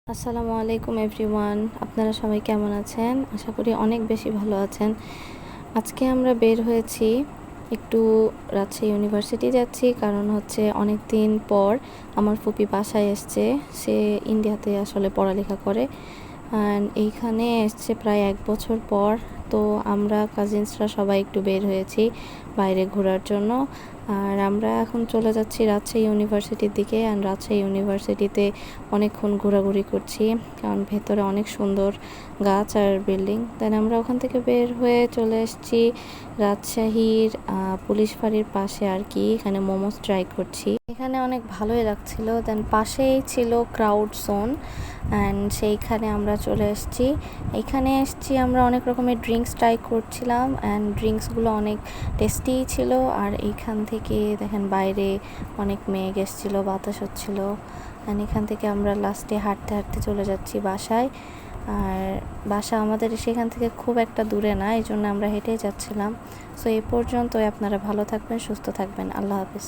আসসালামু আলাইকুম এভরিওয়ান, আপনারা সবাই কেমন আছেন? আশা করি অনেক বেশি ভালো আছেন। আজকে আমরা বের হয়েছি, একটু রাজশাহী ইউনিভার্সিটি যাচ্ছি। কারণ হচ্ছে অনেক দিন পর আমার ফুপি বাসায় এসছে। সে ইন্ডিয়াতে আসলে পড়ালেখা করে, অ্যান্ড এইখানে এসছে প্রায় 1 বছর পর। তো আমরা কাজিনসরা সবাই একটু বের হয়েছি বাইরে ঘোরার জন্য। আর আমরা এখন চলে যাচ্ছি রাজশাহী ইউনিভার্সিটির দিকে। অ্যান্ড রাজশাহী ইউনিভার্সিটিতে অনেকক্ষণ ঘোরাঘুরি করছি, কারণ ভেতরে অনেক সুন্দর গাছ আর বিল্ডিং। দেন আমরা ওখান থেকে বের হয়ে চলে এসেছি রাজশাহীর পুলিশ ফাঁড়ির পাশে আর কি। এখানে মোমোস ট্রাই করছি, এখানে অনেক ভালোই লাগছিল। দেন পাশেই ছিল ক্রাউড জোন, অ্যান্ড সেইখানে আমরা চলে এসেছি। এইখানে এসেছি আমরা অনেক রকমের ড্রিঙ্কস ট্রাই করছিলাম, অ্যান্ড ড্রিঙ্কসগুলো অনেক টেস্টি ছিল। আর এইখান থেকে দেখেন বাইরে অনেক মেঘ এসেছিলো, বাতাস হচ্ছিল। অ্যান্ড এখান থেকে আমরা লাস্টে হাঁটতে হাঁটতে চলে যাচ্ছি বাসায়। আর বাসা আমাদের সেখান থেকে খুব একটা দূরে না, এই জন্য আমরা হেঁটেই যাচ্ছিলাম। সো এই পর্যন্তই। আপনারা ভালো থাকবেন, সুস্থ থাকবেন। আল্লাহ হাফিজ।